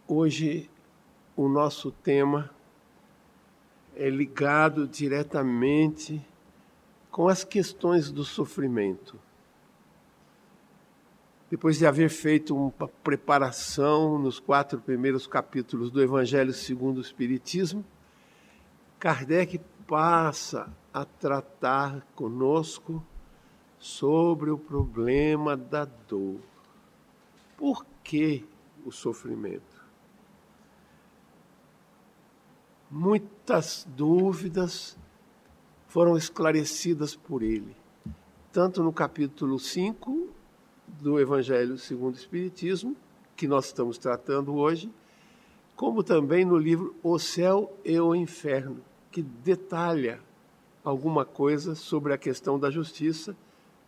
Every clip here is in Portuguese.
Hoje o nosso tema é ligado diretamente com as questões do sofrimento. Depois de haver feito uma preparação nos 4 primeiros capítulos do Evangelho segundo o Espiritismo, Kardec passa a tratar conosco sobre o problema da dor. Por que o sofrimento? Muitas dúvidas foram esclarecidas por ele, tanto no capítulo 5 do Evangelho segundo o Espiritismo, que nós estamos tratando hoje, como também no livro O Céu e o Inferno, que detalha alguma coisa sobre a questão da justiça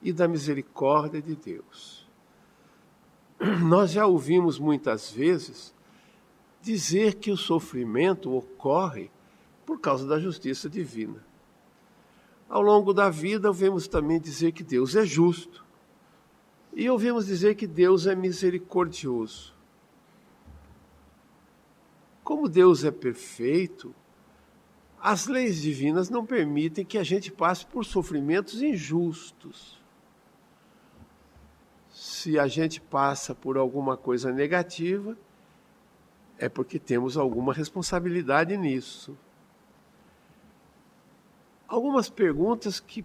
e da misericórdia de Deus. Nós já ouvimos muitas vezes dizer que o sofrimento ocorre por causa da justiça divina. Ao longo da vida, ouvimos também dizer que Deus é justo. E ouvimos dizer que Deus é misericordioso. Como Deus é perfeito, as leis divinas não permitem que a gente passe por sofrimentos injustos. Se a gente passa por alguma coisa negativa, é porque temos alguma responsabilidade nisso. Algumas perguntas que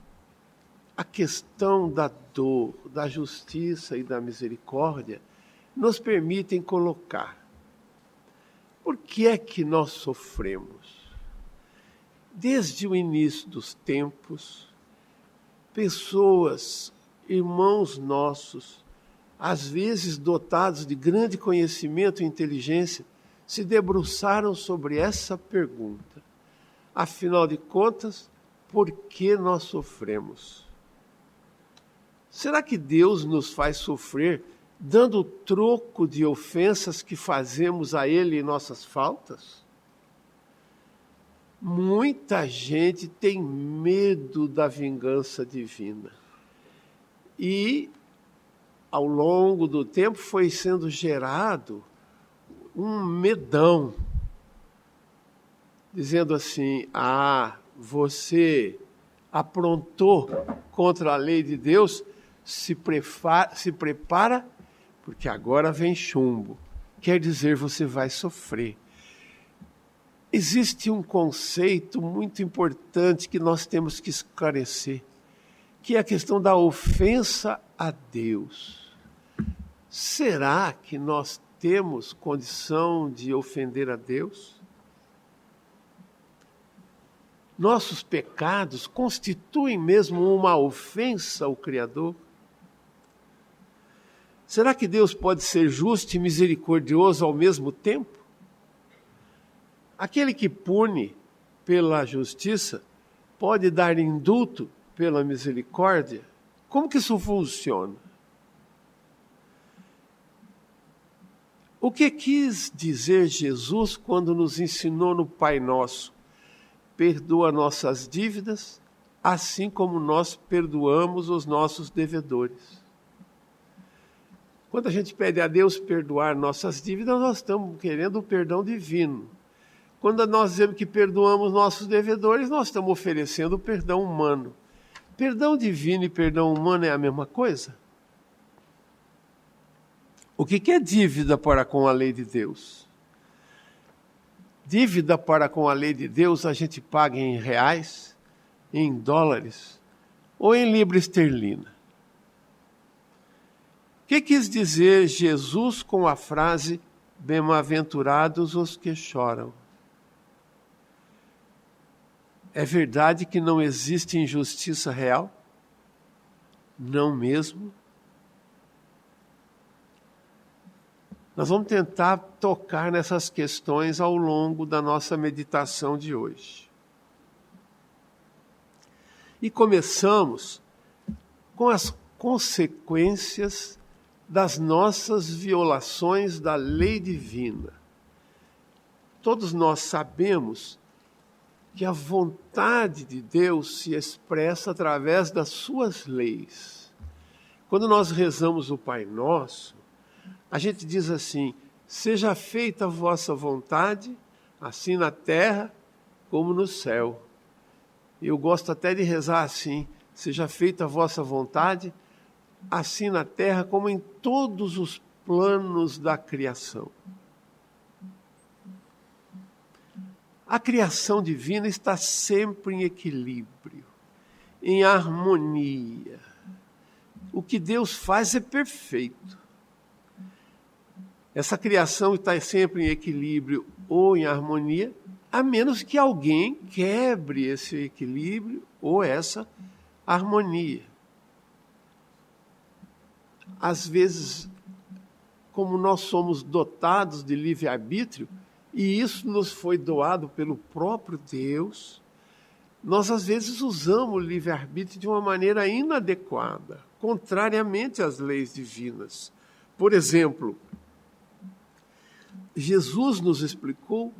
a questão da dor, da justiça e da misericórdia nos permitem colocar. Por que é que nós sofremos? Desde o início dos tempos, pessoas, irmãos nossos, às vezes dotados de grande conhecimento e inteligência, se debruçaram sobre essa pergunta. Afinal de contas, por que nós sofremos? Será que Deus nos faz sofrer dando troco de ofensas que fazemos a Ele em nossas faltas? Muita gente tem medo da vingança divina. E, ao longo do tempo, foi sendo gerado um medão, dizendo assim: você aprontou contra a lei de Deus, se prepara, porque agora vem chumbo. Quer dizer, você vai sofrer. Existe um conceito muito importante que nós temos que esclarecer, que é a questão da ofensa a Deus. Será que nós temos condição de ofender a Deus? Nossos pecados constituem mesmo uma ofensa ao Criador? Será que Deus pode ser justo e misericordioso ao mesmo tempo? Aquele que pune pela justiça pode dar indulto pela misericórdia? Como que isso funciona? O que quis dizer Jesus quando nos ensinou no Pai Nosso? Perdoa nossas dívidas, assim como nós perdoamos os nossos devedores. Quando a gente pede a Deus perdoar nossas dívidas, nós estamos querendo o perdão divino. Quando nós dizemos que perdoamos nossos devedores, nós estamos oferecendo o perdão humano. Perdão divino e perdão humano é a mesma coisa? O que é dívida para com a lei de Deus? Dívida para com a lei de Deus a gente paga em reais, em dólares ou em libra esterlina. O que quis dizer Jesus com a frase bem-aventurados os que choram? É verdade que não existe injustiça real? Não mesmo? Nós vamos tentar tocar nessas questões ao longo da nossa meditação de hoje. E começamos com as consequências das nossas violações da lei divina. Todos nós sabemos que a vontade de Deus se expressa através das suas leis. Quando nós rezamos o Pai Nosso, a gente diz assim: seja feita a vossa vontade, assim na terra como no céu. Eu gosto até de rezar assim: seja feita a vossa vontade, assim na terra como em todos os planos da criação. A criação divina está sempre em equilíbrio, em harmonia. O que Deus faz é perfeito. Essa criação está sempre em equilíbrio ou em harmonia, a menos que alguém quebre esse equilíbrio ou essa harmonia. Às vezes, como nós somos dotados de livre-arbítrio, e isso nos foi doado pelo próprio Deus, nós às vezes usamos o livre-arbítrio de uma maneira inadequada, contrariamente às leis divinas. Por exemplo, Jesus nos explicou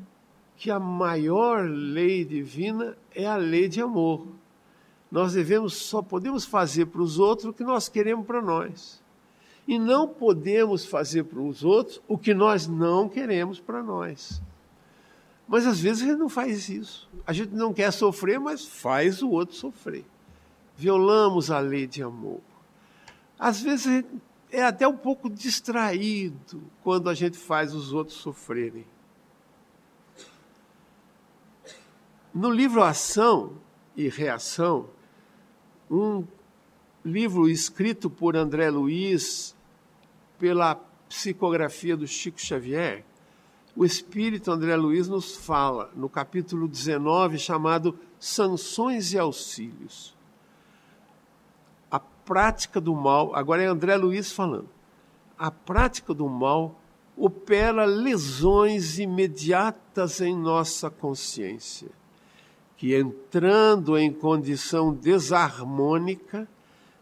que a maior lei divina é a lei de amor. Nós só podemos fazer para os outros o que nós queremos para nós. E não podemos fazer para os outros o que nós não queremos para nós. Mas às vezes a gente não faz isso. A gente não quer sofrer, mas faz o outro sofrer. Violamos a lei de amor. Às vezes a gente é até um pouco distraído quando a gente faz os outros sofrerem. No livro Ação e Reação, um livro escrito por André Luiz, pela psicografia do Chico Xavier, o espírito André Luiz nos fala, no capítulo 19, chamado Sanções e Auxílios. A prática do mal, agora é André Luiz falando, a prática do mal opera lesões imediatas em nossa consciência, que entrando em condição desarmônica,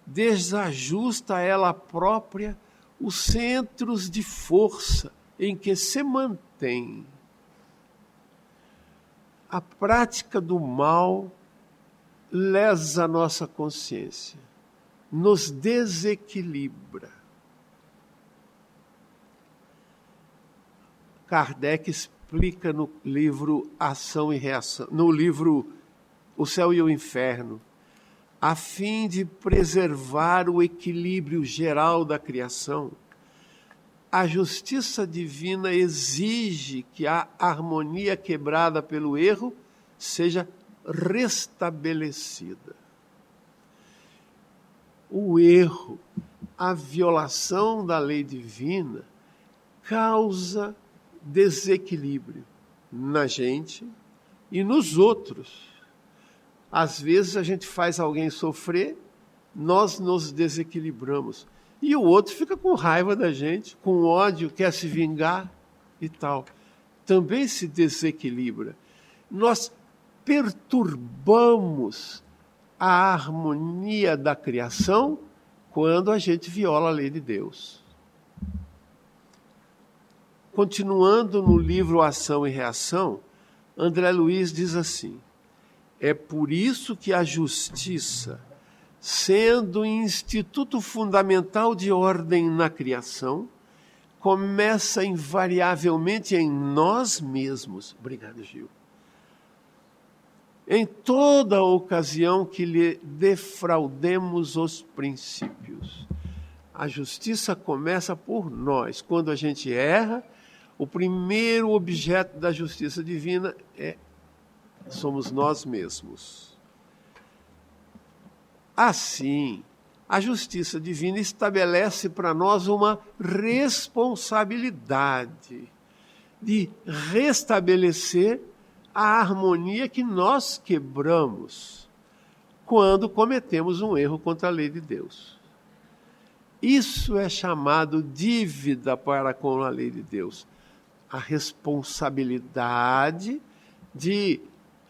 desajusta ela própria os centros de força em que se mantém. A prática do mal lesa a nossa consciência, nos desequilibra. Kardec explica no livro Ação e Reação, no livro O Céu e o Inferno, a fim de preservar o equilíbrio geral da criação, a justiça divina exige que a harmonia quebrada pelo erro seja restabelecida. O erro, a violação da lei divina, causa desequilíbrio na gente e nos outros. Às vezes a gente faz alguém sofrer, nós nos desequilibramos. E o outro fica com raiva da gente, com ódio, quer se vingar e tal. Também se desequilibra. Nós perturbamos a harmonia da criação quando a gente viola a lei de Deus. Continuando no livro Ação e Reação, André Luiz diz assim: é por isso que a justiça, sendo instituto fundamental de ordem na criação, começa invariavelmente em nós mesmos. Obrigado, Gil. Em toda ocasião que lhe defraudemos os princípios. A justiça começa por nós. Quando a gente erra, o primeiro objeto da justiça divina somos nós mesmos. Assim, a justiça divina estabelece para nós uma responsabilidade de restabelecer a harmonia que nós quebramos quando cometemos um erro contra a lei de Deus. Isso é chamado dívida para com a lei de Deus. A responsabilidade de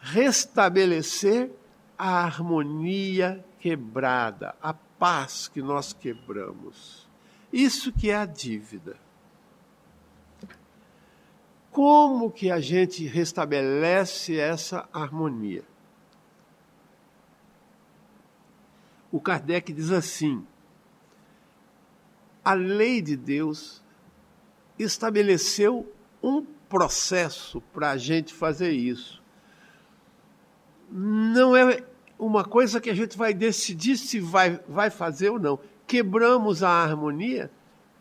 restabelecer a harmonia quebrada, a paz que nós quebramos. Isso que é a dívida. Como que a gente restabelece essa harmonia? O Kardec diz assim: a lei de Deus estabeleceu um processo para a gente fazer isso. Não é uma coisa que a gente vai decidir se vai fazer ou não. Quebramos a harmonia,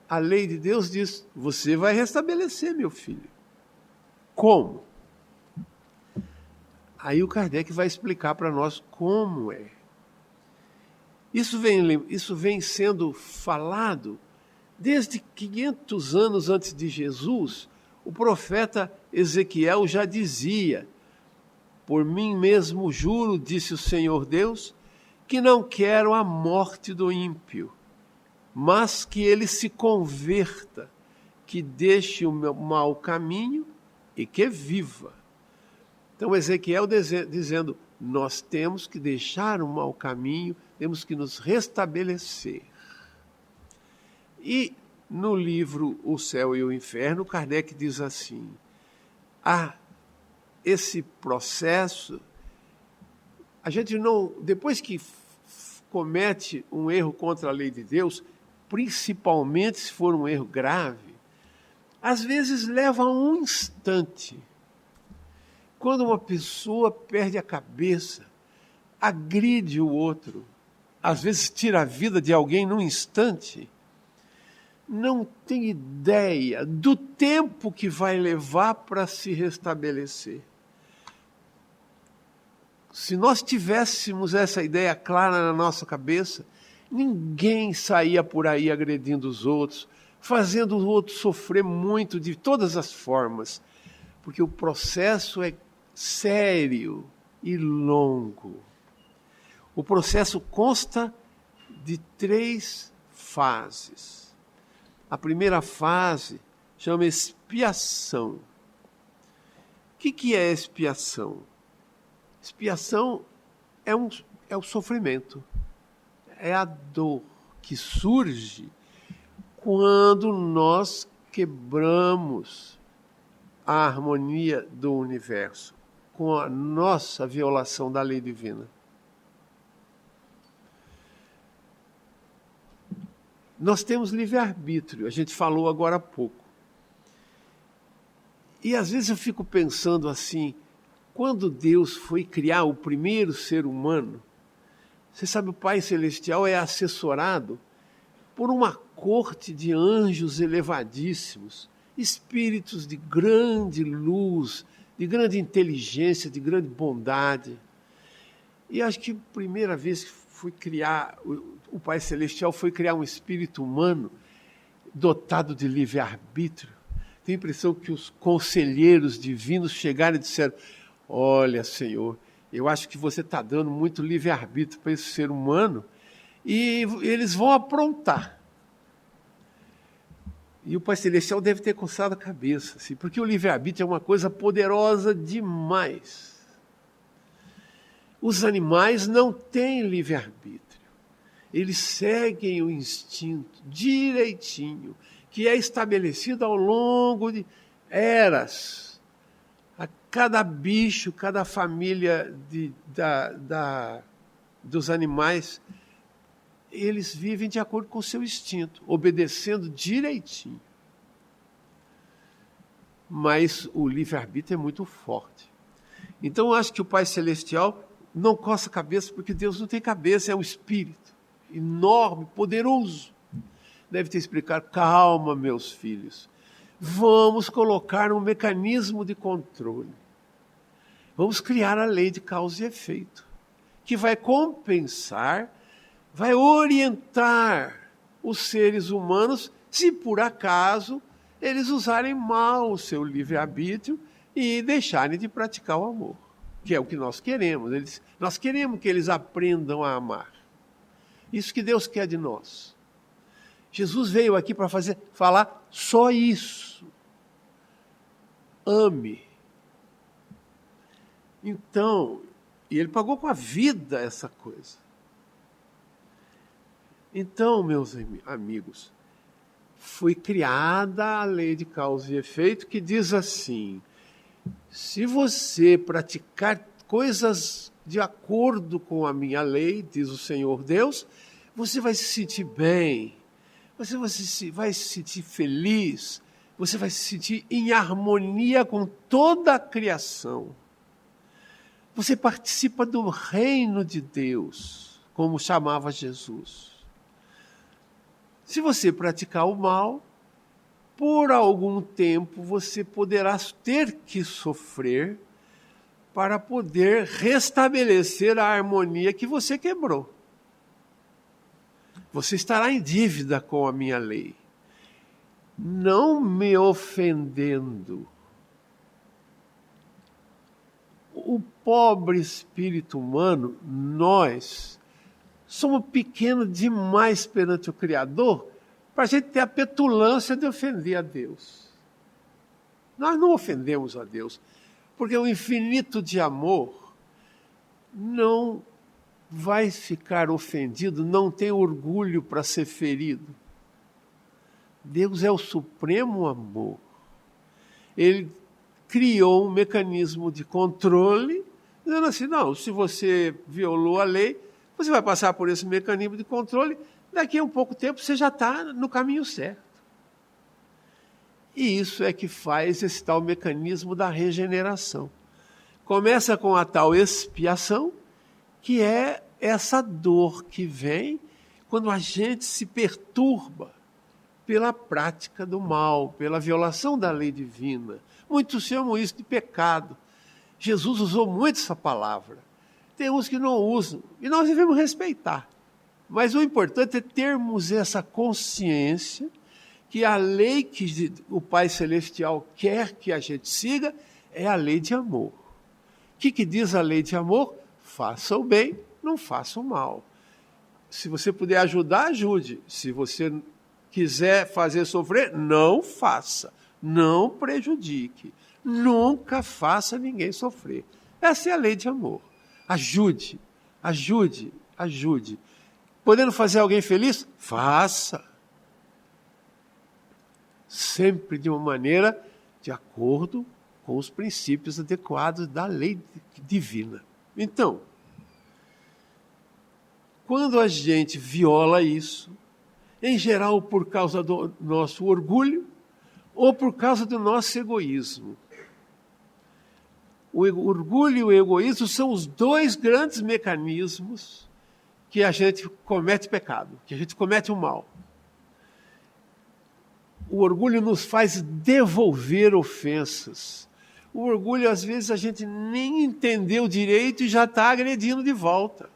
a lei de Deus diz, você vai restabelecer, meu filho. Como? Aí o Kardec vai explicar para nós como é. Isso vem sendo falado desde 500 anos antes de Jesus. O profeta Ezequiel já dizia: por mim mesmo juro, disse o Senhor Deus, que não quero a morte do ímpio, mas que ele se converta, que deixe o meu mau caminho e que viva. Então Ezequiel dizendo, nós temos que deixar o mau caminho, temos que nos restabelecer. E no livro O Céu e o Inferno, Kardec diz assim, esse processo, a gente não, depois que comete um erro contra a lei de Deus, principalmente se for um erro grave, às vezes leva um instante. Quando uma pessoa perde a cabeça, agride o outro, às vezes tira a vida de alguém num instante, não tem ideia do tempo que vai levar para se restabelecer. Se nós tivéssemos essa ideia clara na nossa cabeça, ninguém saía por aí agredindo os outros, fazendo o outro sofrer muito de todas as formas, porque o processo é sério e longo. O processo consta de 3 fases. A primeira fase chama expiação. O que é expiação? Expiação é o sofrimento, é a dor que surge quando nós quebramos a harmonia do universo, com a nossa violação da lei divina. Nós temos livre-arbítrio, a gente falou agora há pouco. E às vezes eu fico pensando assim, quando Deus foi criar o primeiro ser humano, você sabe, o Pai Celestial é assessorado por uma corte de anjos elevadíssimos, espíritos de grande luz, de grande inteligência, de grande bondade. E acho que a primeira vez que foi criar, o Pai Celestial foi criar um espírito humano dotado de livre-arbítrio. Tenho a impressão que os conselheiros divinos chegaram e disseram, olha, Senhor, eu acho que você está dando muito livre-arbítrio para esse ser humano e eles vão aprontar. E o Pai Celestial deve ter coçado a cabeça, assim, porque o livre-arbítrio é uma coisa poderosa demais. Os animais não têm livre-arbítrio. Eles seguem o instinto direitinho, que é estabelecido ao longo de eras. A cada bicho, cada família dos animais, eles vivem de acordo com o seu instinto, obedecendo direitinho. Mas o livre-arbítrio é muito forte. Então eu acho que o Pai Celestial não coça a cabeça, porque Deus não tem cabeça, é um espírito enorme, poderoso. Deve ter explicado, calma, meus filhos, vamos colocar um mecanismo de controle. Vamos criar a lei de causa e efeito, que vai compensar, vai orientar os seres humanos, se por acaso eles usarem mal o seu livre-arbítrio e deixarem de praticar o amor, que é o que nós queremos. Nós queremos que eles aprendam a amar. Isso que Deus quer de nós. Jesus veio aqui para falar só isso. Ame. Então, e ele pagou com a vida essa coisa. Então, meus amigos, foi criada a lei de causa e efeito que diz assim, se você praticar coisas de acordo com a minha lei, diz o Senhor Deus, você vai se sentir bem, você vai se sentir feliz, você vai se sentir em harmonia com toda a criação. Você participa do reino de Deus, como chamava Jesus. Se você praticar o mal, por algum tempo você poderá ter que sofrer para poder restabelecer a harmonia que você quebrou. Você estará em dívida com a minha lei, não me ofendendo. O pobre espírito humano, nós, somos pequenos demais perante o Criador para a gente ter a petulância de ofender a Deus. Nós não ofendemos a Deus, porque o infinito de amor não vai ficar ofendido, não tem orgulho para ser ferido. Deus é o supremo amor. Ele criou um mecanismo de controle, dizendo assim, não, se você violou a lei, você vai passar por esse mecanismo de controle, daqui a um pouco tempo você já está no caminho certo. E isso é que faz esse tal mecanismo da regeneração. Começa com a tal expiação, que é essa dor que vem quando a gente se perturba pela prática do mal, pela violação da lei divina. Muitos chamam isso de pecado. Jesus usou muito essa palavra. Tem uns que não usam, e nós devemos respeitar. Mas o importante é termos essa consciência que a lei que o Pai Celestial quer que a gente siga é a lei de amor. O que diz a lei de amor? Faça o bem, não faça o mal. Se você puder ajudar, ajude. Se você quiser fazer sofrer, não faça. Não prejudique. Nunca faça ninguém sofrer. Essa é a lei de amor. Ajude, ajude, ajude. Podendo fazer alguém feliz? Faça. Sempre de uma maneira de acordo com os princípios adequados da lei divina. Então, quando a gente viola isso, em geral por causa do nosso orgulho ou por causa do nosso egoísmo. O orgulho e o egoísmo são os dois grandes mecanismos que a gente comete pecado, que a gente comete o mal. O orgulho nos faz devolver ofensas. O orgulho, às vezes, a gente nem entendeu direito e já está agredindo de volta.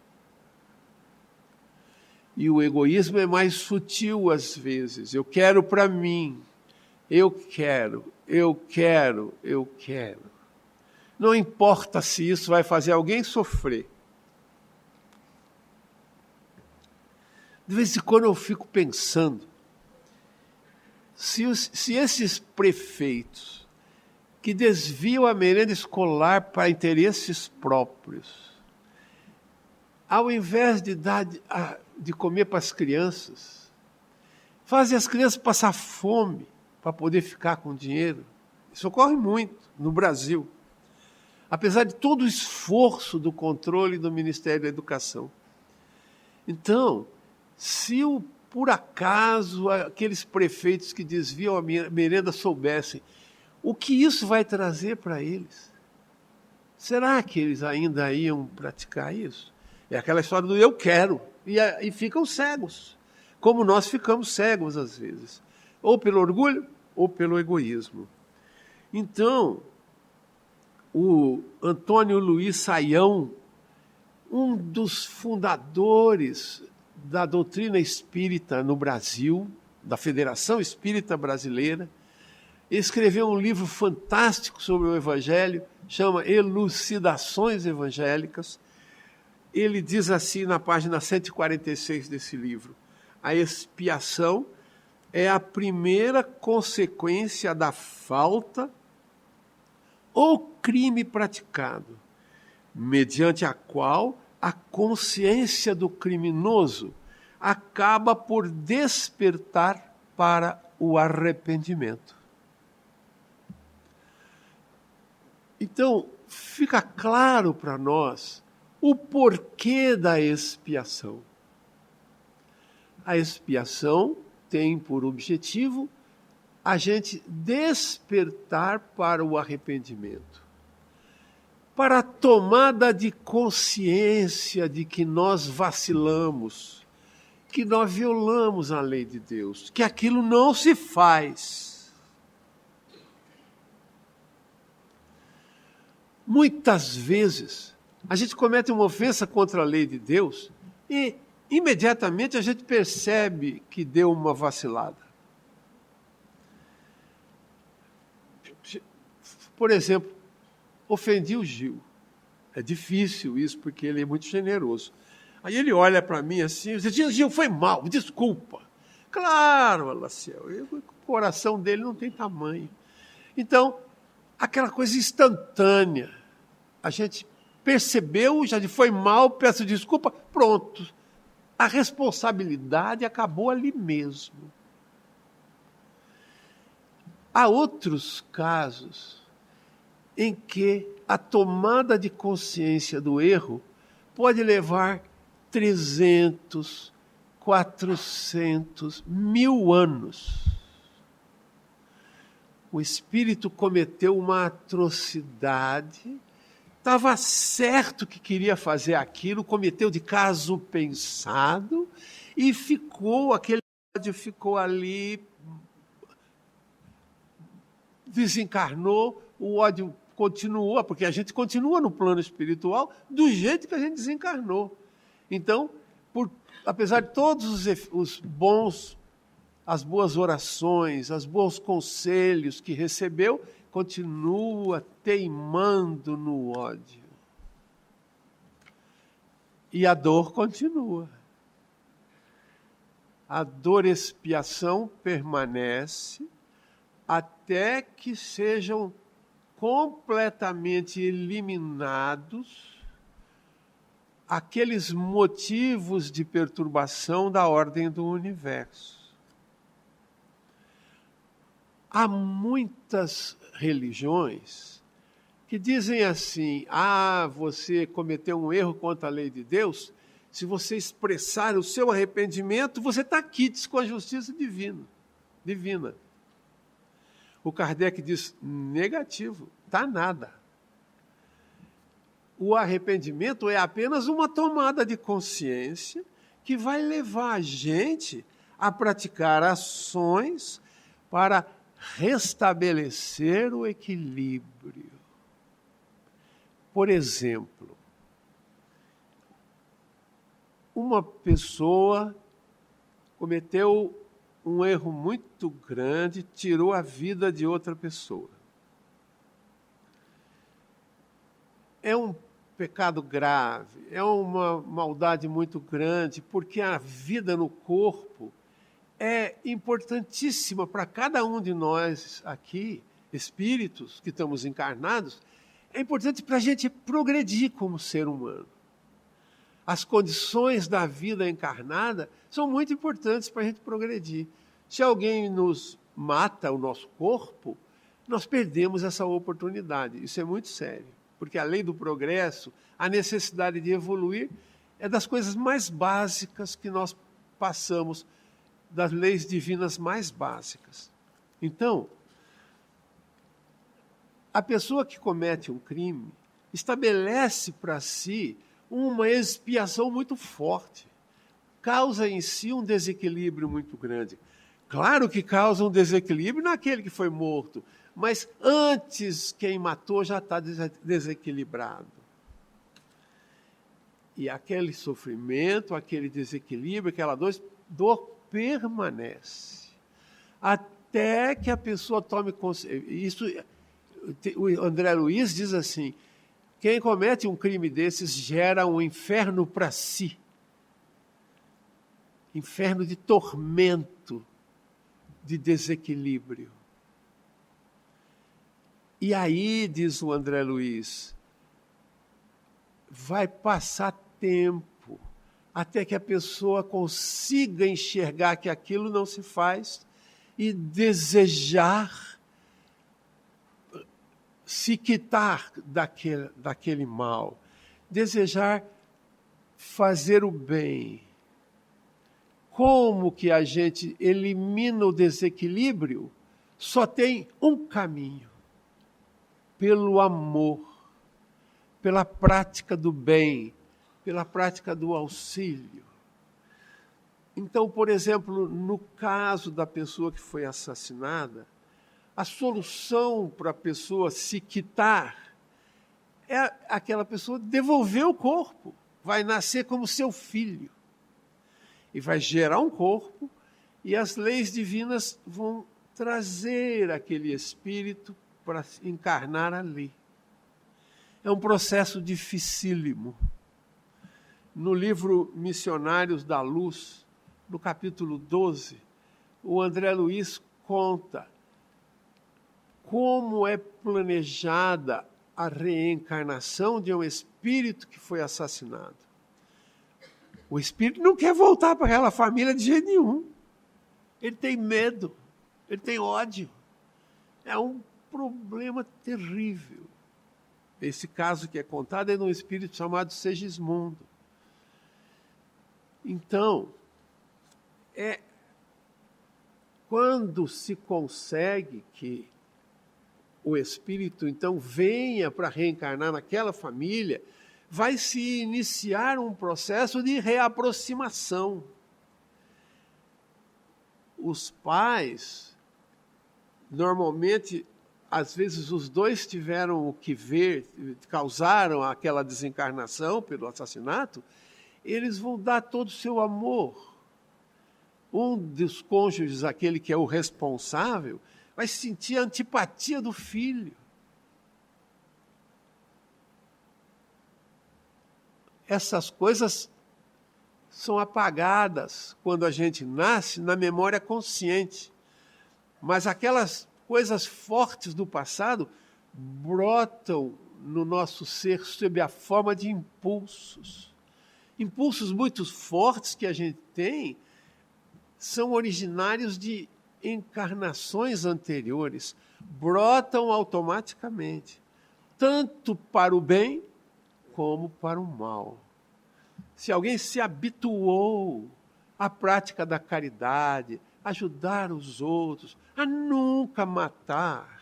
E o egoísmo é mais sutil, às vezes. Eu quero para mim. Eu quero, eu quero, eu quero. Não importa se isso vai fazer alguém sofrer. De vez em quando eu fico pensando, se esses prefeitos que desviam a merenda escolar para interesses próprios, ao invés de dar de comer para as crianças, fazem as crianças passar fome para poder ficar com dinheiro. Isso ocorre muito no Brasil. Apesar de todo o esforço do controle do Ministério da Educação. Então, se por acaso aqueles prefeitos que desviam a merenda soubessem o que isso vai trazer para eles, será que eles ainda iam praticar isso? É aquela história do eu quero, e ficam cegos, como nós ficamos cegos às vezes, ou pelo orgulho ou pelo egoísmo. Então, o Antônio Luiz Saião, um dos fundadores da doutrina espírita no Brasil, da Federação Espírita Brasileira, escreveu um livro fantástico sobre o Evangelho, chama Elucidações Evangélicas. Ele diz assim na página 146 desse livro: a expiação é a primeira consequência da falta ou crime praticado, mediante a qual a consciência do criminoso acaba por despertar para o arrependimento. Então, fica claro para nós o porquê da expiação. A expiação tem por objetivo a gente despertar para o arrependimento, para a tomada de consciência de que nós vacilamos, que nós violamos a lei de Deus, que aquilo não se faz. Muitas vezes, a gente comete uma ofensa contra a lei de Deus e imediatamente a gente percebe que deu uma vacilada. Por exemplo, ofendi o Gil. É difícil isso, porque ele é muito generoso. Aí ele olha para mim assim e diz: Gil, foi mal, desculpa. Claro, Alaciel, o coração dele não tem tamanho. Então, aquela coisa instantânea. A gente percebeu, já foi mal, peço desculpa, pronto. A responsabilidade acabou ali mesmo. Há outros casos em que a tomada de consciência do erro pode levar 300, 400, 1000 anos. O espírito cometeu uma atrocidade, estava certo que queria fazer aquilo, cometeu de caso pensado e aquele ódio ficou ali, desencarnou, o ódio continua, porque a gente continua no plano espiritual do jeito que a gente desencarnou. Então, apesar de todos as boas orações, os bons conselhos que recebeu, continua teimando no ódio. E a dor continua. A dor-expiação permanece até que sejam completamente eliminados aqueles motivos de perturbação da ordem do universo. Há muitas religiões que dizem assim: você cometeu um erro contra a lei de Deus, se você expressar o seu arrependimento, você está quites com a justiça divina. O Kardec diz: negativo, está nada. O arrependimento é apenas uma tomada de consciência que vai levar a gente a praticar ações para restabelecer o equilíbrio. Por exemplo, uma pessoa cometeu um erro muito grande, tirou a vida de outra pessoa. É um pecado grave, é uma maldade muito grande, porque a vida no corpo é importantíssima para cada um de nós aqui, espíritos que estamos encarnados, é importante para a gente progredir como ser humano. As condições da vida encarnada são muito importantes para a gente progredir. Se alguém nos mata o nosso corpo, nós perdemos essa oportunidade. Isso é muito sério, porque a lei do progresso, a necessidade de evoluir, é das coisas mais básicas que nós passamos, das leis divinas mais básicas. Então, a pessoa que comete um crime estabelece para si uma expiação muito forte. Causa em si um desequilíbrio muito grande. Claro que causa um desequilíbrio naquele que foi morto, mas antes quem matou já está desequilibrado. E aquele sofrimento, aquele desequilíbrio, aquela dor permanece. Até que a pessoa tome consciência. O André Luiz diz assim: quem comete um crime desses gera um inferno para si. Inferno de tormento, de desequilíbrio. E aí, diz o André Luiz, vai passar tempo até que a pessoa consiga enxergar que aquilo não se faz e desejar se quitar daquele mal, desejar fazer o bem. Como que a gente elimina o desequilíbrio? só tem um caminho: pelo amor, pela prática do bem, pela prática do auxílio. Então, por exemplo, no caso da pessoa que foi assassinada, a solução para a pessoa se quitar é aquela pessoa devolver o corpo. Vai nascer como seu filho. E vai gerar um corpo, e as leis divinas vão trazer aquele espírito para encarnar ali. É um processo dificílimo. No livro Missionários da Luz, no capítulo 12, o André Luiz conta como é planejada a reencarnação de um espírito que foi assassinado. O espírito não quer voltar para aquela família de jeito nenhum. Ele tem medo, ele tem ódio. É um problema terrível. Esse caso que é contado é de um espírito chamado Segismundo. Então, quando se consegue que o espírito, então, venha para reencarnar naquela família, vai se iniciar um processo de reaproximação. Os pais, normalmente, às vezes os dois tiveram o que ver, causaram aquela desencarnação pelo assassinato, eles vão dar todo o seu amor. Um dos cônjuges, aquele que é o responsável, vai sentir a antipatia do filho. Essas coisas são apagadas quando a gente nasce na memória consciente. Mas aquelas coisas fortes do passado brotam no nosso ser sob a forma de impulsos. Impulsos muito fortes que a gente tem são originários de encarnações anteriores, brotam automaticamente, tanto para o bem como para o mal. Se alguém se habituou à prática da caridade, ajudar os outros, a nunca matar,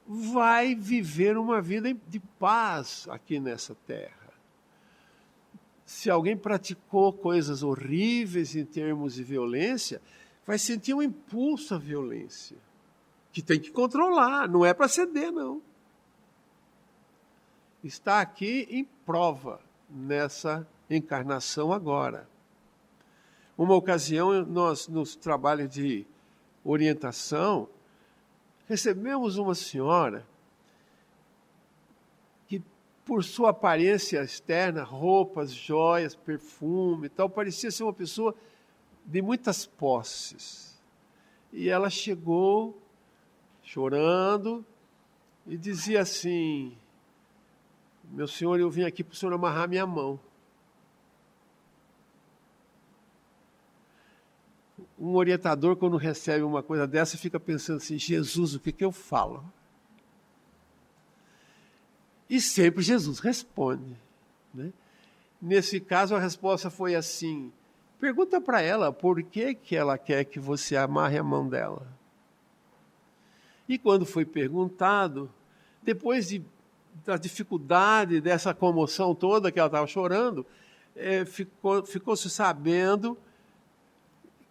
vai viver uma vida de paz aqui nessa terra. Se alguém praticou coisas horríveis em termos de violência, vai sentir um impulso à violência, que tem que controlar, não é para ceder, não. Está aqui em prova nessa encarnação agora. Uma ocasião, nós, nos trabalhos de orientação, recebemos uma senhora que, por sua aparência externa, roupas, joias, perfume e tal, parecia ser uma pessoa de muitas posses. E ela chegou chorando e dizia assim: meu senhor, eu vim aqui para o senhor amarrar minha mão. Um orientador, quando recebe uma coisa dessa, fica pensando assim: Jesus, o que eu falo? E sempre Jesus responde, né? Nesse caso, a resposta foi assim: pergunta para ela por que ela quer que você amarre a mão dela. E quando foi perguntado, depois da dificuldade, dessa comoção toda que ela estava chorando, ficou-se sabendo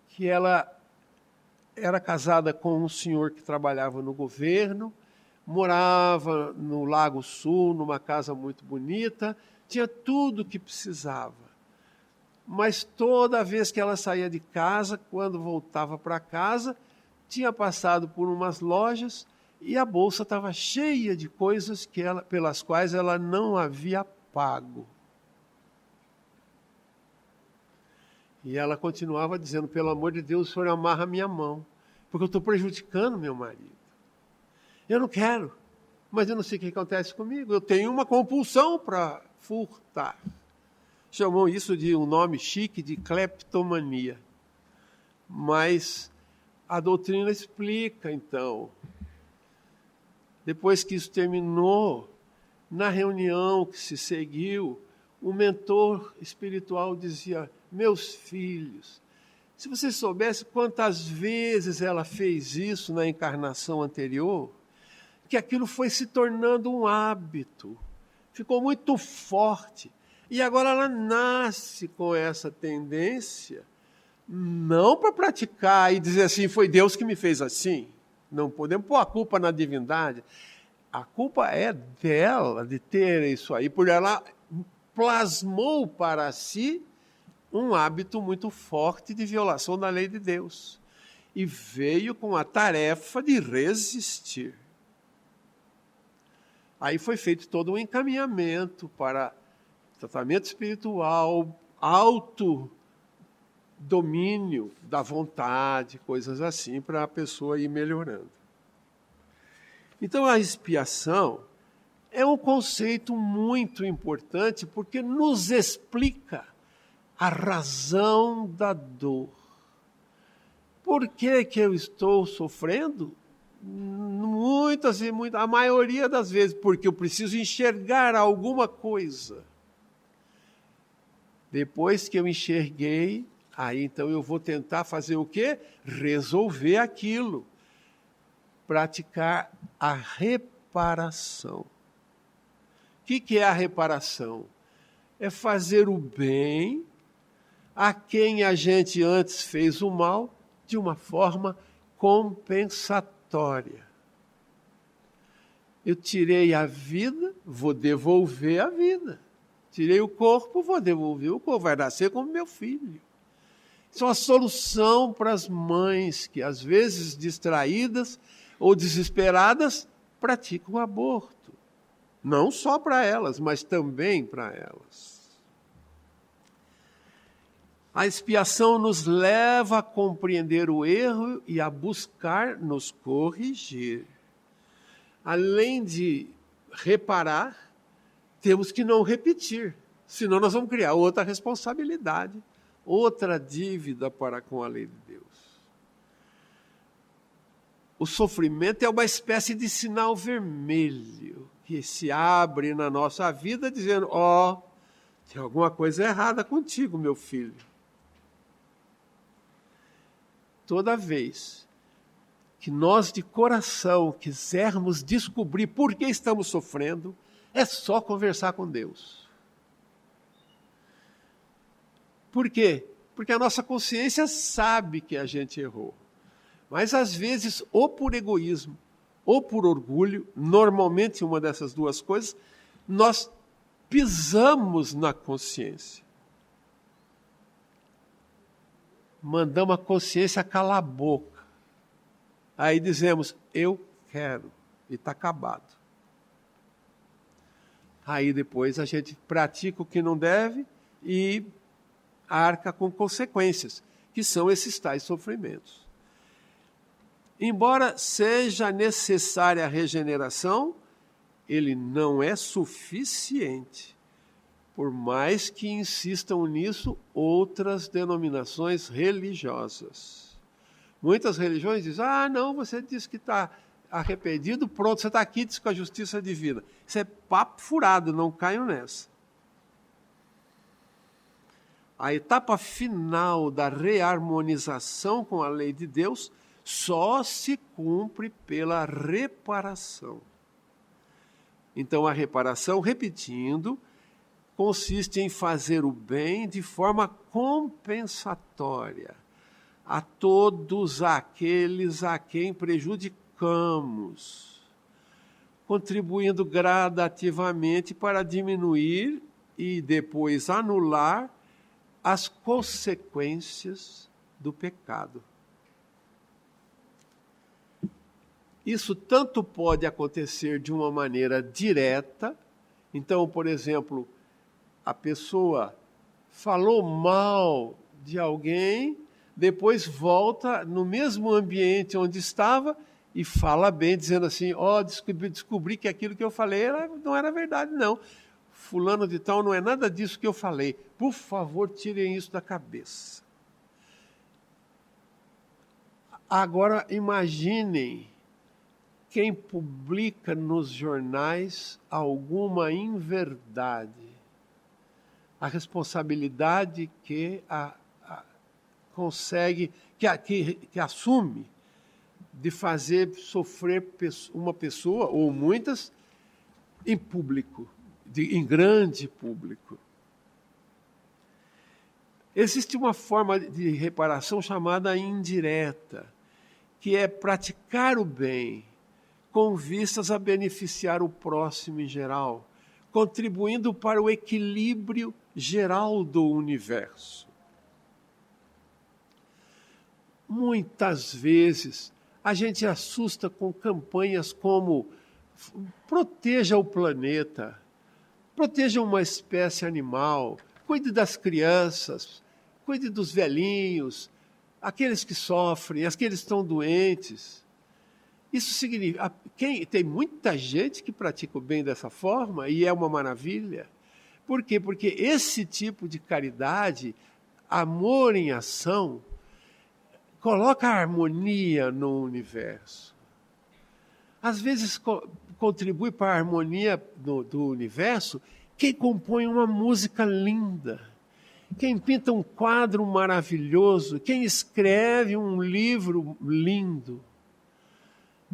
que ela era casada com um senhor que trabalhava no governo, morava no Lago Sul, numa casa muito bonita, tinha tudo o que precisava. Mas toda vez que ela saía de casa, quando voltava para casa, tinha passado por umas lojas e a bolsa estava cheia de coisas pelas quais ela não havia pago. E ela continuava dizendo: pelo amor de Deus, o senhor amarra a minha mão, porque eu estou prejudicando meu marido. Eu não quero, mas eu não sei o que acontece comigo. Eu tenho uma compulsão para furtar. Chamam isso de um nome chique de cleptomania. Mas a doutrina explica, então. Depois que isso terminou, na reunião que se seguiu, o mentor espiritual dizia: meus filhos, Se você soubesse quantas vezes ela fez isso na encarnação anterior, que aquilo foi se tornando um hábito, ficou muito forte. E agora ela nasce com essa tendência, não para praticar e dizer assim, foi Deus que me fez assim. Não podemos pôr a culpa na divindade. A culpa é dela de ter isso aí, porque ela plasmou para si um hábito muito forte de violação da lei de Deus. E veio com a tarefa de resistir. Aí foi feito todo um encaminhamento para tratamento espiritual, autodomínio da vontade, coisas assim, para a pessoa ir melhorando. Então a expiação é um conceito muito importante porque nos explica a razão da dor. Por que eu estou sofrendo? A maioria das vezes, porque eu preciso enxergar alguma coisa. Depois que eu enxerguei, aí então eu vou tentar fazer o quê? Resolver aquilo. Praticar a reparação. O que é a reparação? É fazer o bem a quem a gente antes fez o mal de uma forma compensatória. Eu tirei a vida, vou devolver a vida. Tirei o corpo, vou devolver o corpo. Vai nascer como meu filho. Isso é uma solução para as mães que, às vezes, distraídas ou desesperadas, praticam aborto. Não só para elas, mas também para elas. A expiação nos leva a compreender o erro e a buscar nos corrigir. Além de reparar, temos que não repetir, senão nós vamos criar outra responsabilidade, outra dívida para com a lei de Deus. O sofrimento é uma espécie de sinal vermelho que se abre na nossa vida dizendo, tem alguma coisa errada contigo, meu filho. Toda vez que nós de coração quisermos descobrir por que estamos sofrendo, é só conversar com Deus. Por quê? Porque a nossa consciência sabe que a gente errou. Mas às vezes, ou por egoísmo, ou por orgulho, normalmente uma dessas duas coisas, nós pisamos na consciência. Mandamos a consciência calar a boca. Aí dizemos, eu quero, e está acabado. Aí depois a gente pratica o que não deve e arca com consequências, que são esses tais sofrimentos. Embora seja necessária a regeneração, ele não é suficiente. Por mais que insistam nisso outras denominações religiosas. Muitas religiões dizem, não, você disse que está arrependido, pronto, você está aqui, diz com a justiça divina. Isso é papo furado, não caio nessa. A etapa final da reharmonização com a lei de Deus só se cumpre pela reparação. Então a reparação, repetindo, consiste em fazer o bem de forma compensatória a todos aqueles a quem prejudicamos, contribuindo gradativamente para diminuir e depois anular as consequências do pecado. Isso tanto pode acontecer de uma maneira direta. Então, por exemplo, a pessoa falou mal de alguém, depois volta no mesmo ambiente onde estava e fala bem, dizendo assim, descobri que aquilo que eu falei não era verdade, não. Fulano de tal não é nada disso que eu falei. Por favor, tirem isso da cabeça. Agora, imaginem quem publica nos jornais alguma inverdade. A responsabilidade que consegue, que assume de fazer sofrer uma pessoa, ou muitas, em público, em grande público. Existe uma forma de reparação chamada indireta, que é praticar o bem com vistas a beneficiar o próximo em geral, contribuindo para o equilíbrio geral do universo. Muitas vezes a gente assusta com campanhas como proteja o planeta, proteja uma espécie animal, cuide das crianças, cuide dos velhinhos, aqueles que sofrem, aqueles que estão doentes. Isso significa... Tem muita gente que pratica o bem dessa forma e é uma maravilha. Por quê? Porque esse tipo de caridade, amor em ação, coloca a harmonia no universo. Às vezes contribui para a harmonia do universo quem compõe uma música linda, quem pinta um quadro maravilhoso, quem escreve um livro lindo.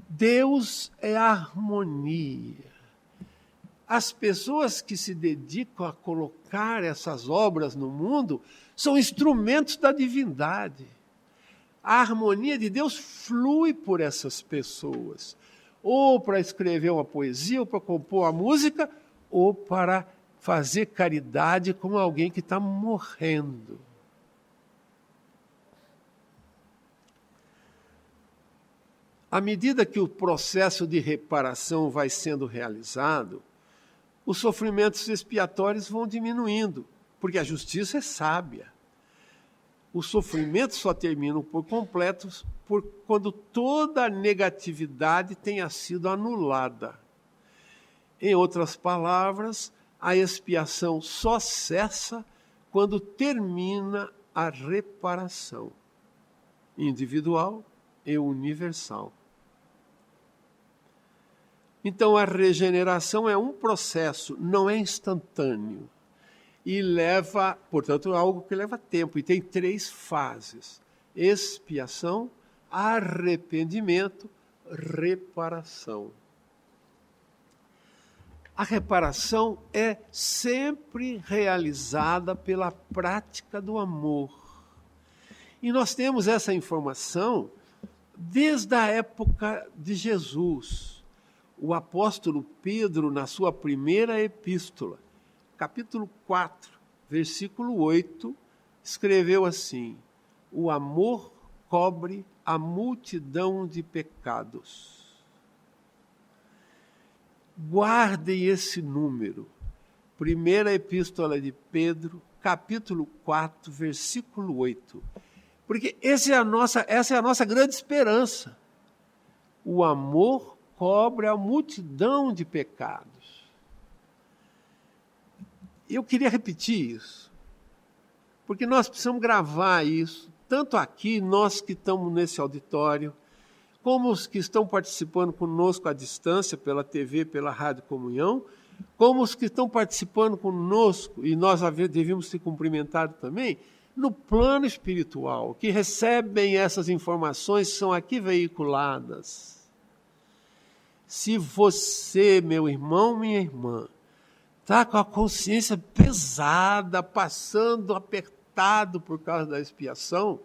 Deus é harmonia. As pessoas que se dedicam a colocar essas obras no mundo são instrumentos da divindade. A harmonia de Deus flui por essas pessoas, ou para escrever uma poesia, ou para compor a música, ou para fazer caridade com alguém que está morrendo. À medida que o processo de reparação vai sendo realizado, os sofrimentos expiatórios vão diminuindo, porque a justiça é sábia. Os sofrimentos só terminam por completos quando toda a negatividade tenha sido anulada. Em outras palavras, a expiação só cessa quando termina a reparação individual e universal. Então, a regeneração é um processo, não é instantâneo. E leva, portanto, algo que leva tempo. E tem 3 fases: expiação, arrependimento, reparação. A reparação é sempre realizada pela prática do amor. E nós temos essa informação desde a época de Jesus. O apóstolo Pedro, na sua primeira epístola, capítulo 4, versículo 8, escreveu assim: o amor cobre a multidão de pecados. Guardem esse número. Primeira epístola de Pedro, capítulo 4, versículo 8. Porque essa é a nossa grande esperança. O amor cobre a multidão de pecados. Eu queria repetir isso, porque nós precisamos gravar isso, tanto aqui, nós que estamos nesse auditório, como os que estão participando conosco à distância, pela TV, pela Rádio Comunhão, como os que estão participando conosco, e nós devíamos ser cumprimentados também, no plano espiritual, que recebem essas informações, são aqui veiculadas. Se você, meu irmão, minha irmã, está com a consciência pesada, passando apertado por causa da expiação,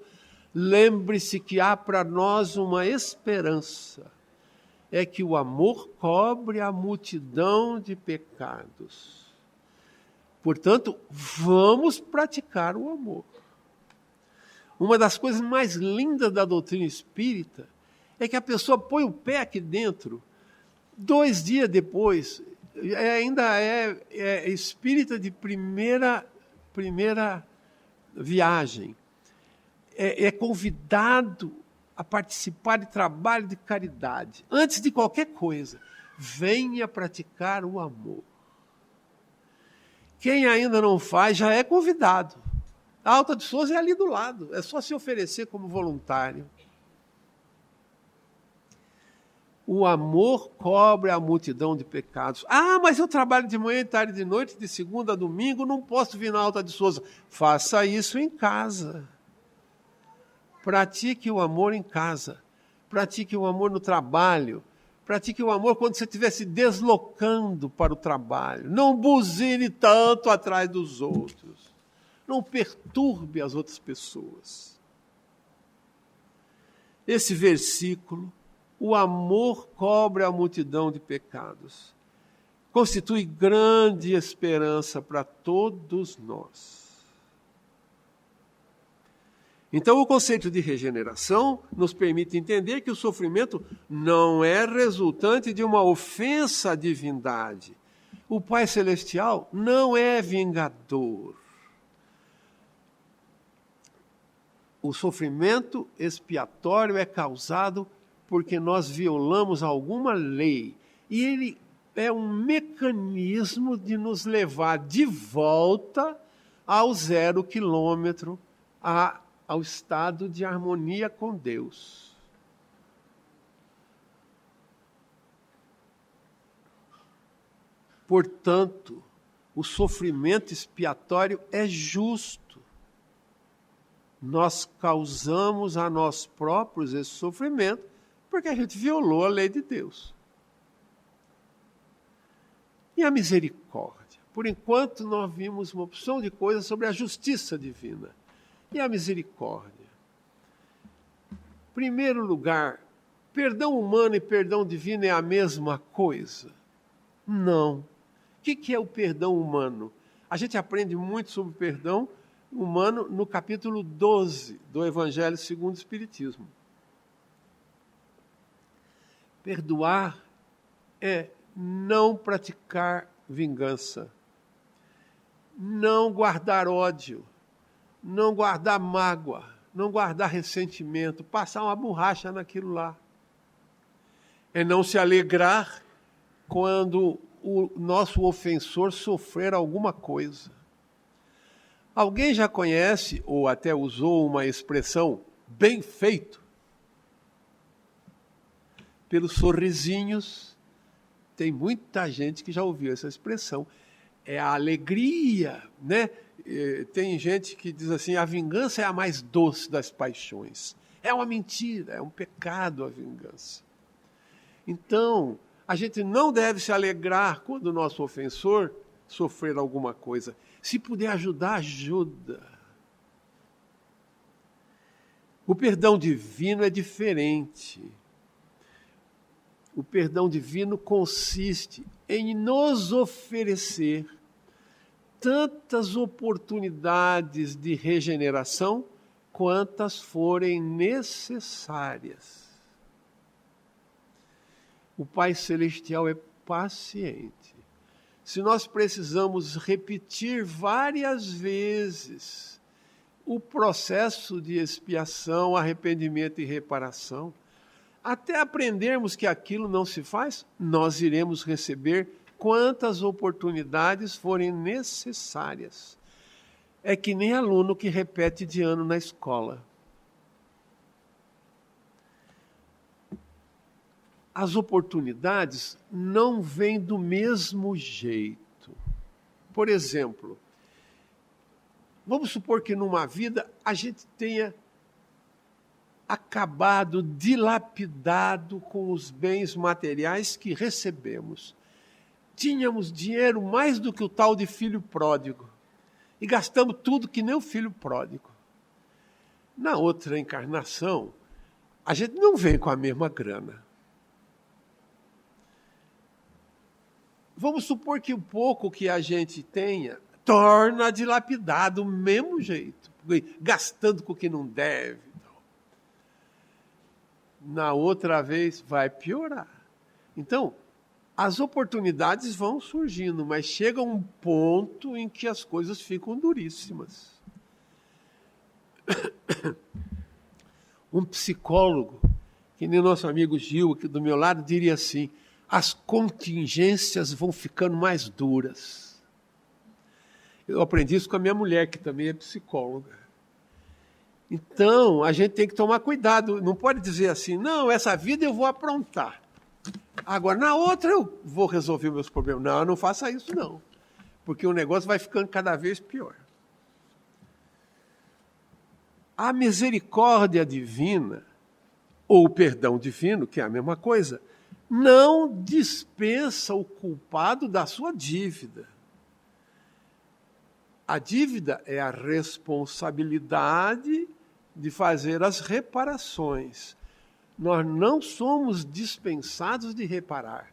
lembre-se que há para nós uma esperança. É que o amor cobre a multidão de pecados. Portanto, vamos praticar o amor. Uma das coisas mais lindas da doutrina espírita é que a pessoa põe o pé aqui dentro, 2 dias depois, ainda é espírita de primeira viagem. É convidado a participar de trabalho de caridade. Antes de qualquer coisa, venha praticar o amor. Quem ainda não faz já é convidado. A Alta de Souza é ali do lado, é só se oferecer como voluntário. O amor cobre a multidão de pecados. Ah, mas eu trabalho de manhã, tarde, de noite, de segunda a domingo, não posso vir na Alta de Souza. Faça isso em casa. Pratique o amor em casa. Pratique o amor no trabalho. Pratique o amor quando você estiver se deslocando para o trabalho. Não buzine tanto atrás dos outros. Não perturbe as outras pessoas. Esse versículo, o amor cobre a multidão de pecados, constitui grande esperança para todos nós. Então, o conceito de regeneração nos permite entender que o sofrimento não é resultante de uma ofensa à divindade. O Pai Celestial não é vingador. O sofrimento expiatório é causado porque nós violamos alguma lei. E ele é um mecanismo de nos levar de volta ao 0 quilômetro, ao estado de harmonia com Deus. Portanto, o sofrimento expiatório é justo. Nós causamos a nós próprios esse sofrimento porque a gente violou a lei de Deus. E a misericórdia? Por enquanto, nós vimos uma opção de coisas sobre a justiça divina. E a misericórdia? Em primeiro lugar, perdão humano e perdão divino é a mesma coisa? Não. O que é o perdão humano? A gente aprende muito sobre o perdão humano no capítulo 12 do Evangelho segundo o Espiritismo. Perdoar é não praticar vingança, não guardar ódio, não guardar mágoa, não guardar ressentimento, passar uma borracha naquilo lá. É não se alegrar quando o nosso ofensor sofrer alguma coisa. Alguém já conhece ou até usou uma expressão bem feito? Pelos sorrisinhos, tem muita gente que já ouviu essa expressão. É a alegria, né? Tem gente que diz assim, a vingança é a mais doce das paixões. É uma mentira, é um pecado a vingança. Então, a gente não deve se alegrar quando o nosso ofensor sofrer alguma coisa. Se puder ajudar, ajuda. O perdão divino é diferente. O perdão divino consiste em nos oferecer tantas oportunidades de regeneração quantas forem necessárias. O Pai Celestial é paciente. Se nós precisamos repetir várias vezes o processo de expiação, arrependimento e reparação, até aprendermos que aquilo não se faz, nós iremos receber quantas oportunidades forem necessárias. É que nem aluno que repete de ano na escola. As oportunidades não vêm do mesmo jeito. Por exemplo, vamos supor que numa vida a gente tenha acabado dilapidado com os bens materiais que recebemos. Tínhamos dinheiro mais do que o tal de filho pródigo. E gastamos tudo que nem o filho pródigo. Na outra encarnação, a gente não vem com a mesma grana. Vamos supor que o pouco que a gente tenha torna a dilapidar do mesmo jeito, gastando com o que não deve. Na outra vez vai piorar. Então, as oportunidades vão surgindo, mas chega um ponto em que as coisas ficam duríssimas. Um psicólogo, que nem nosso amigo Gil, aqui do meu lado, diria assim, as contingências vão ficando mais duras. Eu aprendi isso com a minha mulher, que também é psicóloga. Então, a gente tem que tomar cuidado. Não pode dizer assim, não, essa vida eu vou aprontar. Agora, na outra eu vou resolver meus problemas. Não, não faça isso não. Porque o negócio vai ficando cada vez pior. A misericórdia divina, ou o perdão divino, que é a mesma coisa, não dispensa o culpado da sua dívida. A dívida é a responsabilidade de fazer as reparações. Nós não somos dispensados de reparar.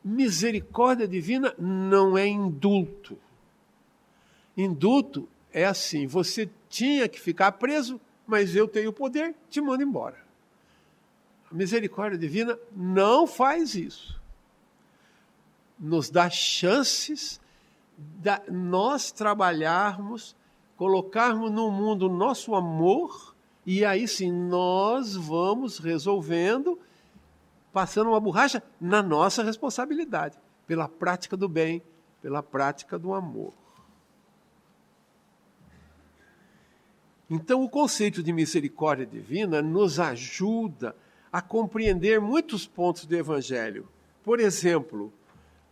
Misericórdia divina não é indulto. Indulto é assim, você tinha que ficar preso, mas eu tenho o poder, te mando embora. A misericórdia divina não faz isso. Nos dá chances de nós trabalharmos, colocarmos no mundo o nosso amor, e aí sim nós vamos resolvendo, passando uma borracha na nossa responsabilidade, pela prática do bem, pela prática do amor. Então, o conceito de misericórdia divina nos ajuda a compreender muitos pontos do Evangelho. Por exemplo,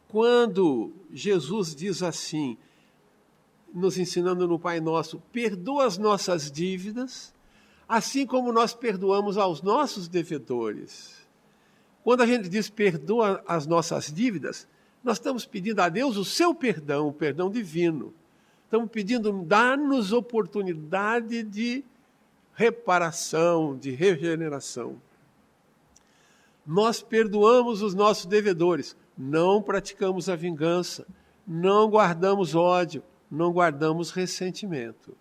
quando Jesus diz assim, nos ensinando no Pai Nosso, perdoa as nossas dívidas, assim como nós perdoamos aos nossos devedores. Quando a gente diz perdoa as nossas dívidas, nós estamos pedindo a Deus o seu perdão, o perdão divino. Estamos pedindo, dá-nos oportunidade de reparação, de regeneração. Nós perdoamos os nossos devedores, não praticamos a vingança, não guardamos ódio, não guardamos ressentimento.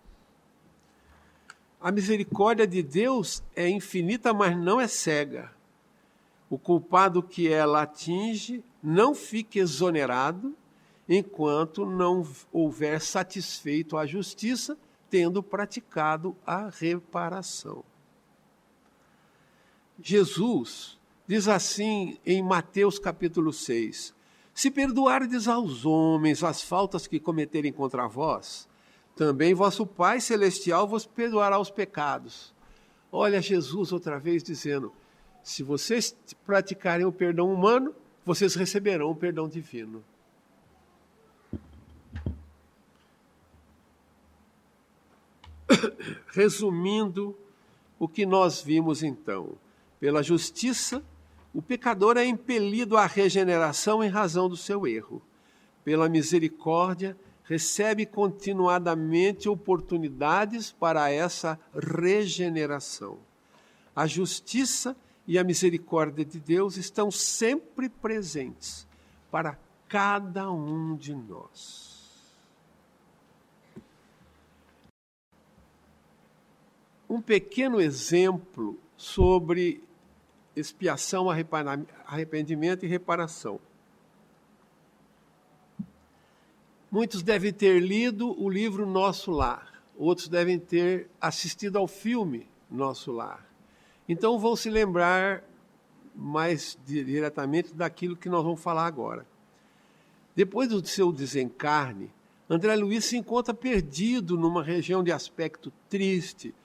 A misericórdia de Deus é infinita, mas não é cega. O culpado que ela atinge não fica exonerado, enquanto não houver satisfeito a justiça, tendo praticado a reparação. Jesus diz assim em Mateus capítulo 6, se perdoardes aos homens as faltas que cometerem contra vós, também vosso Pai Celestial vos perdoará os pecados. Olha Jesus outra vez dizendo, se vocês praticarem o perdão humano, vocês receberão o perdão divino. Resumindo o que nós vimos então, pela justiça, o pecador é impelido à regeneração em razão do seu erro. Pela misericórdia, recebe continuadamente oportunidades para essa regeneração. A justiça e a misericórdia de Deus estão sempre presentes para cada um de nós. Um pequeno exemplo sobre expiação, arrependimento e reparação. Muitos devem ter lido o livro Nosso Lar, outros devem ter assistido ao filme Nosso Lar. Então vão se lembrar mais diretamente daquilo que nós vamos falar agora. Depois do seu desencarne, André Luiz se encontra perdido numa região de aspecto triste,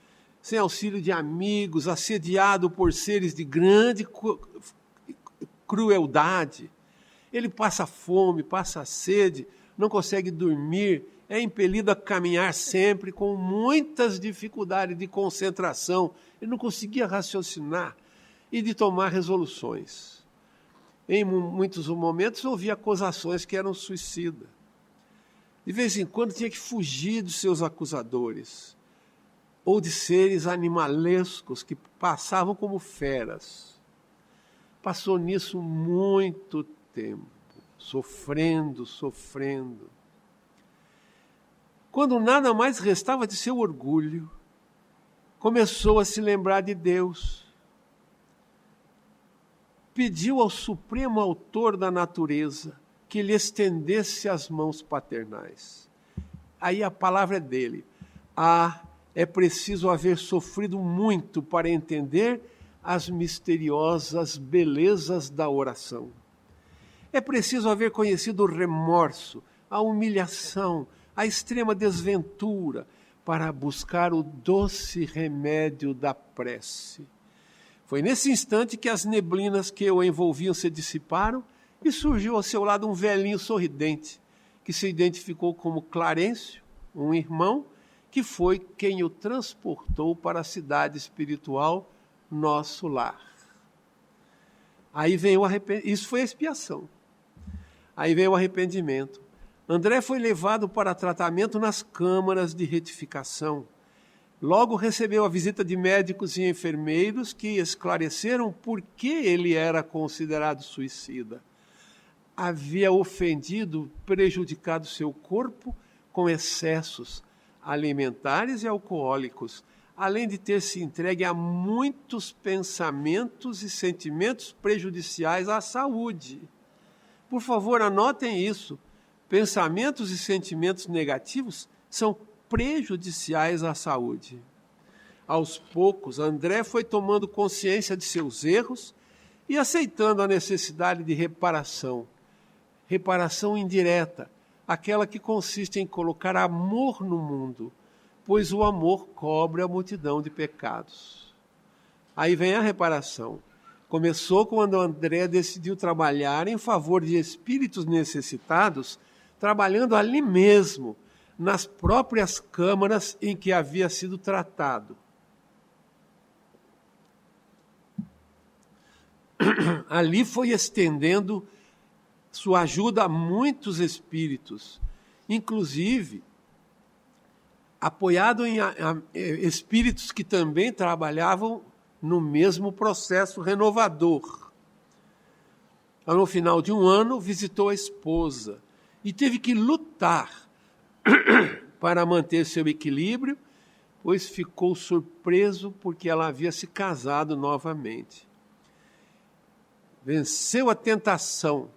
sem auxílio de amigos, assediado por seres de grande crueldade. Ele passa fome, passa sede, não consegue dormir, é impelido a caminhar sempre com muitas dificuldades de concentração. Ele não conseguia raciocinar e de tomar resoluções. Em muitos momentos ouvia acusações que eram suicidas. De vez em quando tinha que fugir dos seus acusadores, ou de seres animalescos que passavam como feras. Passou nisso muito tempo, sofrendo. Quando nada mais restava de seu orgulho, começou a se lembrar de Deus. Pediu ao Supremo Autor da natureza que lhe estendesse as mãos paternais. Aí a palavra é dele. É preciso haver sofrido muito para entender as misteriosas belezas da oração. É preciso haver conhecido o remorso, a humilhação, a extrema desventura, para buscar o doce remédio da prece. Foi nesse instante que as neblinas que o envolviam se dissiparam e surgiu ao seu lado um velhinho sorridente, que se identificou como Clarencio, um irmão, que foi quem o transportou para a cidade espiritual, nosso lar. Aí vem o arrependimento. Isso foi a expiação. Aí vem o arrependimento. André foi levado para tratamento nas câmaras de retificação. Logo recebeu a visita de médicos e enfermeiros que esclareceram por que ele era considerado suicida. Havia ofendido, prejudicado seu corpo com excessos alimentares e alcoólicos, além de ter se entregue a muitos pensamentos e sentimentos prejudiciais à saúde. Por favor, anotem isso. Pensamentos e sentimentos negativos são prejudiciais à saúde. Aos poucos, André foi tomando consciência de seus erros e aceitando a necessidade de reparação. Reparação indireta, aquela que consiste em colocar amor no mundo, pois o amor cobre a multidão de pecados. Aí vem a reparação. Começou quando André decidiu trabalhar em favor de espíritos necessitados, trabalhando ali mesmo, nas próprias câmaras em que havia sido tratado. Ali foi estendendo sua ajuda a muitos espíritos, inclusive apoiado em espíritos que também trabalhavam no mesmo processo renovador. No final de um ano, visitou a esposa e teve que lutar para manter seu equilíbrio, pois ficou surpreso porque ela havia se casado novamente. Venceu a tentação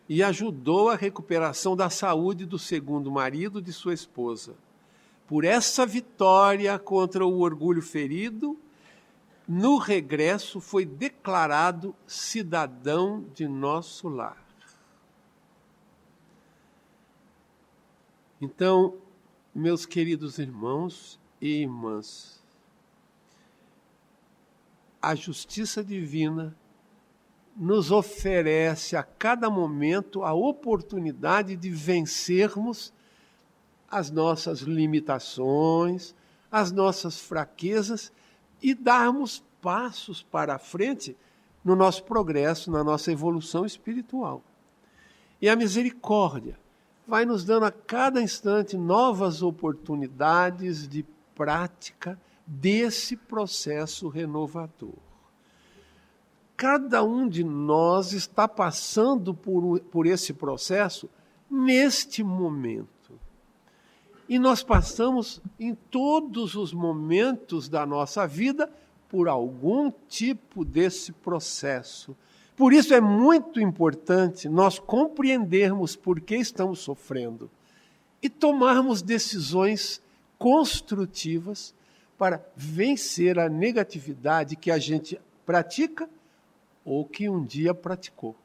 e ajudou a recuperação da saúde do segundo marido de sua esposa. Por essa vitória contra o orgulho ferido, no regresso foi declarado cidadão de nosso lar. Então, meus queridos irmãos e irmãs, a justiça divina nos oferece a cada momento a oportunidade de vencermos as nossas limitações, as nossas fraquezas e darmos passos para a frente no nosso progresso, na nossa evolução espiritual. E a misericórdia vai nos dando a cada instante novas oportunidades de prática desse processo renovador. Cada um de nós está passando por esse processo neste momento. E nós passamos em todos os momentos da nossa vida por algum tipo desse processo. Por isso é muito importante nós compreendermos por que estamos sofrendo e tomarmos decisões construtivas para vencer a negatividade que a gente pratica ou que um dia praticou.